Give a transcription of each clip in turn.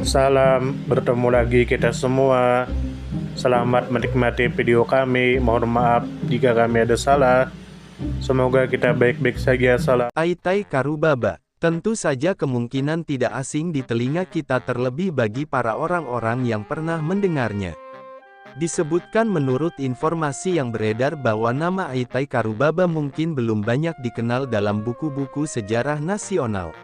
Salam, bertemu lagi kita semua. Selamat menikmati video kami. Mohon maaf jika kami ada salah. Semoga kita baik-baik saja. Salam. Aitai Karubaba. Tentu saja kemungkinan tidak asing di telinga kita, terlebih bagi para orang-orang yang pernah mendengarnya. Disebutkan menurut informasi yang beredar bahwa nama Aitai Karubaba mungkin belum banyak dikenal dalam buku-buku sejarah nasional.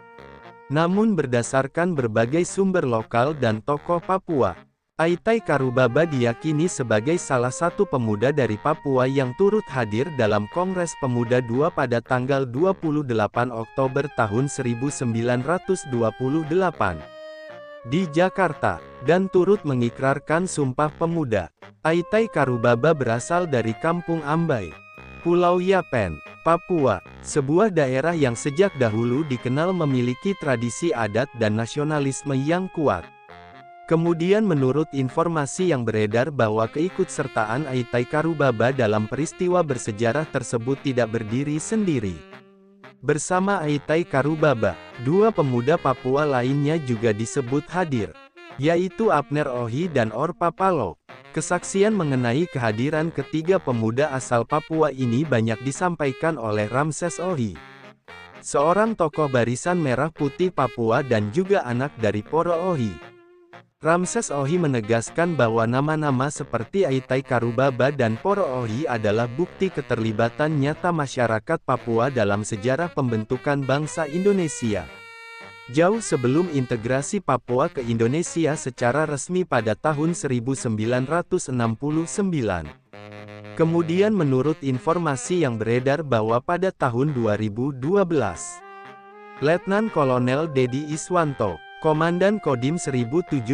Namun berdasarkan berbagai sumber lokal dan tokoh Papua, Aitai Karubaba diyakini sebagai salah satu pemuda dari Papua yang turut hadir dalam Kongres Pemuda II pada tanggal 28 Oktober tahun 1928 di Jakarta, dan turut mengikrarkan Sumpah Pemuda. Aitai Karubaba berasal dari Kampung Ambai, Pulau Yapen, Papua, sebuah daerah yang sejak dahulu dikenal memiliki tradisi adat dan nasionalisme yang kuat. Kemudian menurut informasi yang beredar bahwa keikutsertaan Aitai Karubaba dalam peristiwa bersejarah tersebut tidak berdiri sendiri. Bersama Aitai Karubaba, dua pemuda Papua lainnya juga disebut hadir, yaitu Abner Ohi dan Orpa Palo. Kesaksian mengenai kehadiran ketiga pemuda asal Papua ini banyak disampaikan oleh Ramses Ohi, seorang tokoh barisan merah putih Papua dan juga anak dari Poro Ohi. Ramses Ohi menegaskan bahwa nama-nama seperti Aitai Karubaba dan Poro Ohi adalah bukti keterlibatan nyata masyarakat Papua dalam sejarah pembentukan bangsa Indonesia. Jauh sebelum integrasi Papua ke Indonesia secara resmi pada tahun 1969. Kemudian menurut informasi yang beredar bahwa pada tahun 2012, Letnan Kolonel Dedi Iswanto, Komandan Kodim 1709,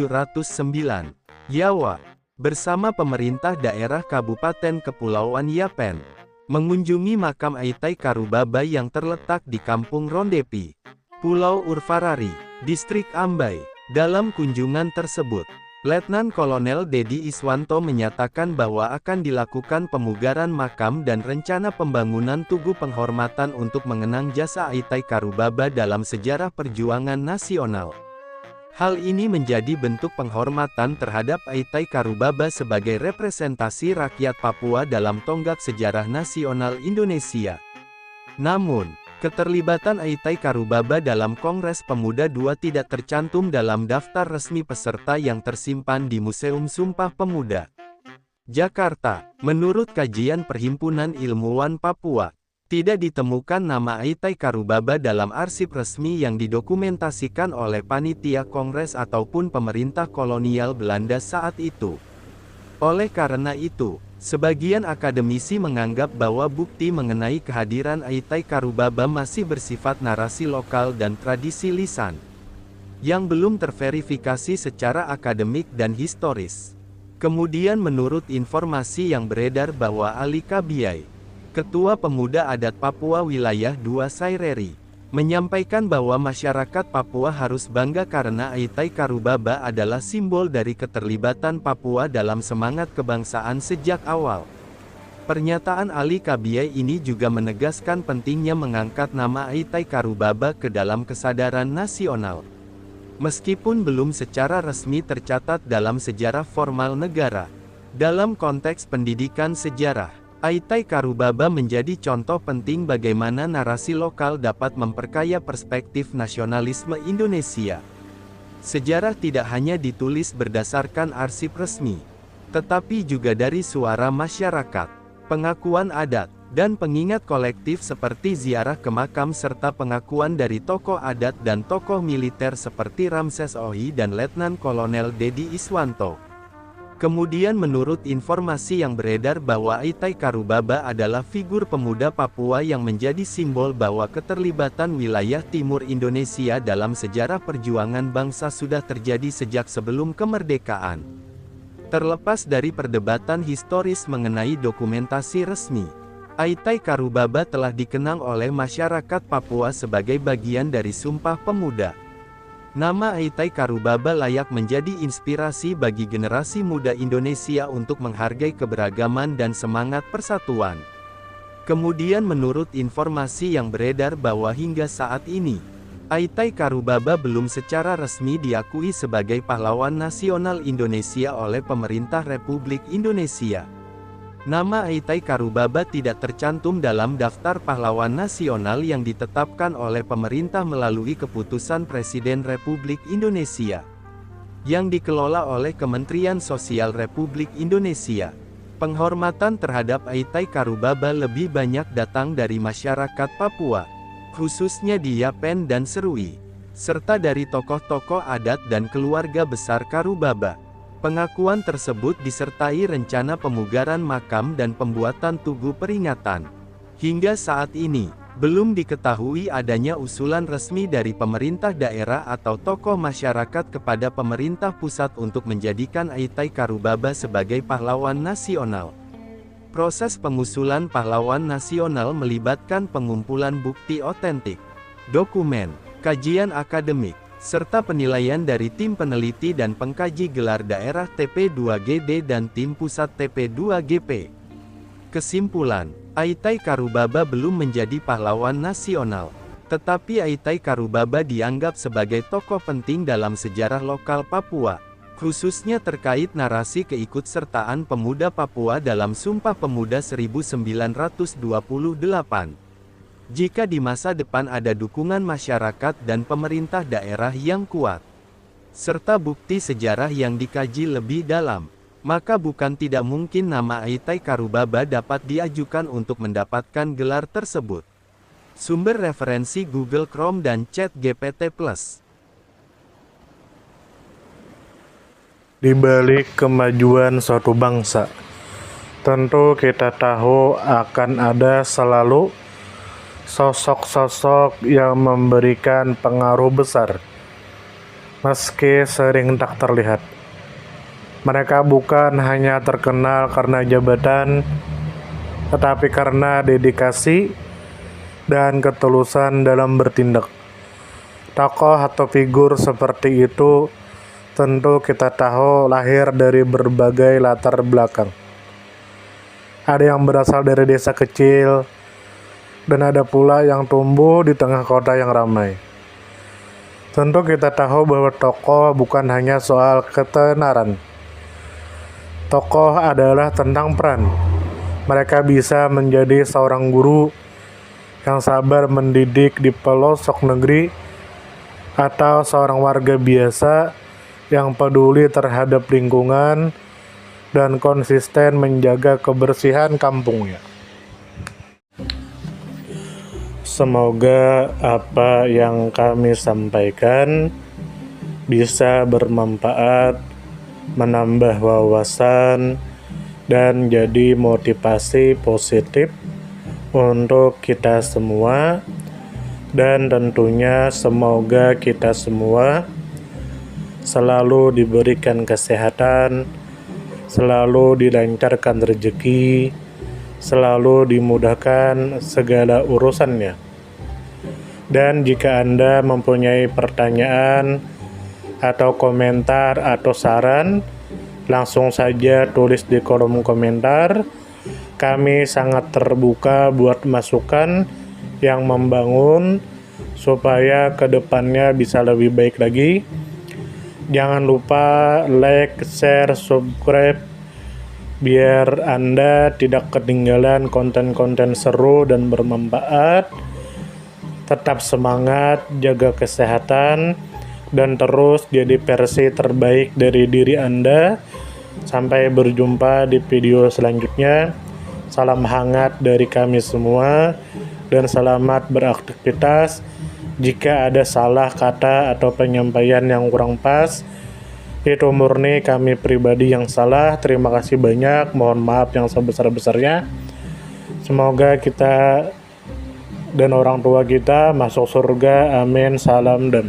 Yawa, bersama pemerintah daerah Kabupaten Kepulauan Yapen, mengunjungi makam Aitai Karubaba yang terletak di Kampung Rondepi, Pulau Urfarari, Distrik Ambai. Dalam kunjungan tersebut, Letnan Kolonel Dedi Iswanto menyatakan bahwa akan dilakukan pemugaran makam dan rencana pembangunan tugu penghormatan untuk mengenang jasa Aitai Karubaba dalam sejarah perjuangan nasional. Hal ini menjadi bentuk penghormatan terhadap Aitai Karubaba sebagai representasi rakyat Papua dalam tonggak sejarah nasional Indonesia. Namun, keterlibatan Aitai Karubaba dalam Kongres Pemuda II tidak tercantum dalam daftar resmi peserta yang tersimpan di Museum Sumpah Pemuda, Jakarta. Menurut kajian Perhimpunan Ilmuwan Papua, tidak ditemukan nama Aitai Karubaba dalam arsip resmi yang didokumentasikan oleh panitia Kongres ataupun pemerintah kolonial Belanda saat itu. Oleh karena itu, sebagian akademisi menganggap bahwa bukti mengenai kehadiran Aitai Karubaba masih bersifat narasi lokal dan tradisi lisan, yang belum terverifikasi secara akademik dan historis. Kemudian menurut informasi yang beredar bahwa Ali Kabiai, Ketua Pemuda Adat Papua Wilayah 2 Saireri, menyampaikan bahwa masyarakat Papua harus bangga karena Aitai Karubaba adalah simbol dari keterlibatan Papua dalam semangat kebangsaan sejak awal. Pernyataan Ali Kabiai ini juga menegaskan pentingnya mengangkat nama Aitai Karubaba ke dalam kesadaran nasional. Meskipun belum secara resmi tercatat dalam sejarah formal negara, dalam konteks pendidikan sejarah, Aitai Karubaba menjadi contoh penting bagaimana narasi lokal dapat memperkaya perspektif nasionalisme Indonesia. Sejarah tidak hanya ditulis berdasarkan arsip resmi, tetapi juga dari suara masyarakat, pengakuan adat, dan pengingat kolektif seperti ziarah ke makam serta pengakuan dari tokoh adat dan tokoh militer seperti Ramses Ohi dan Letnan Kolonel Dedi Iswanto. Kemudian menurut informasi yang beredar bahwa Aitai Karubaba adalah figur pemuda Papua yang menjadi simbol bahwa keterlibatan wilayah timur Indonesia dalam sejarah perjuangan bangsa sudah terjadi sejak sebelum kemerdekaan. Terlepas dari perdebatan historis mengenai dokumentasi resmi, Aitai Karubaba telah dikenang oleh masyarakat Papua sebagai bagian dari Sumpah Pemuda. Nama Aitai Karubaba layak menjadi inspirasi bagi generasi muda Indonesia untuk menghargai keberagaman dan semangat persatuan. Kemudian menurut informasi yang beredar bahwa hingga saat ini, Aitai Karubaba belum secara resmi diakui sebagai pahlawan nasional Indonesia oleh pemerintah Republik Indonesia. Nama Aitai Karubaba tidak tercantum dalam daftar pahlawan nasional yang ditetapkan oleh pemerintah melalui keputusan Presiden Republik Indonesia, yang dikelola oleh Kementerian Sosial Republik Indonesia. Penghormatan terhadap Aitai Karubaba lebih banyak datang dari masyarakat Papua, khususnya di Yapen dan Serui, serta dari tokoh-tokoh adat dan keluarga besar Karubaba. Pengakuan tersebut disertai rencana pemugaran makam dan pembuatan tugu peringatan. Hingga saat ini, belum diketahui adanya usulan resmi dari pemerintah daerah atau tokoh masyarakat kepada pemerintah pusat untuk menjadikan Aitai Karubaba sebagai pahlawan nasional. Proses pengusulan pahlawan nasional melibatkan pengumpulan bukti otentik, dokumen, kajian akademik, serta penilaian dari tim peneliti dan pengkaji gelar daerah TP2GD dan tim pusat TP2GP. Kesimpulan, Aitai Karubaba belum menjadi pahlawan nasional, tetapi Aitai Karubaba dianggap sebagai tokoh penting dalam sejarah lokal Papua, khususnya terkait narasi keikutsertaan pemuda Papua dalam Sumpah Pemuda 1928. Jika di masa depan ada dukungan masyarakat dan pemerintah daerah yang kuat, serta bukti sejarah yang dikaji lebih dalam, maka bukan tidak mungkin nama Aitai Karubaba dapat diajukan untuk mendapatkan gelar tersebut. Sumber referensi Google Chrome dan ChatGPT+. Di balik kemajuan suatu bangsa, tentu kita tahu akan ada selalu sosok-sosok yang memberikan pengaruh besar, meski sering tak terlihat. Mereka bukan hanya terkenal karena jabatan, tetapi karena dedikasi dan ketulusan dalam bertindak. Tokoh atau figur seperti itu tentu kita tahu lahir dari berbagai latar belakang. Ada yang berasal dari desa kecil, dan ada pula yang tumbuh di tengah kota yang ramai. Tentu kita tahu bahwa tokoh bukan hanya soal ketenaran. Tokoh adalah tentang peran. Mereka bisa menjadi seorang guru yang sabar mendidik di pelosok negeri, atau seorang warga biasa yang peduli terhadap lingkungan dan konsisten menjaga kebersihan kampungnya. Semoga apa yang kami sampaikan bisa bermanfaat, menambah wawasan, dan jadi motivasi positif untuk kita semua, dan tentunya semoga kita semua selalu diberikan kesehatan, selalu dilancarkan rezeki, selalu dimudahkan segala urusannya. Dan jika Anda mempunyai pertanyaan atau komentar atau saran, langsung saja tulis di kolom komentar. Kami sangat terbuka buat masukan yang membangun supaya kedepannya bisa lebih baik lagi. Jangan lupa like, share, subscribe biar Anda tidak ketinggalan konten-konten seru dan bermanfaat. Tetap semangat, jaga kesehatan, dan terus jadi versi terbaik dari diri Anda. Sampai berjumpa di video selanjutnya. Salam hangat dari kami semua, dan selamat beraktivitas. Jika ada salah kata atau penyampaian yang kurang pas, itu murni kami pribadi yang salah. Terima kasih banyak, mohon maaf yang sebesar-besarnya. Semoga kita dan orang tua kita masuk surga, amin, salam, dan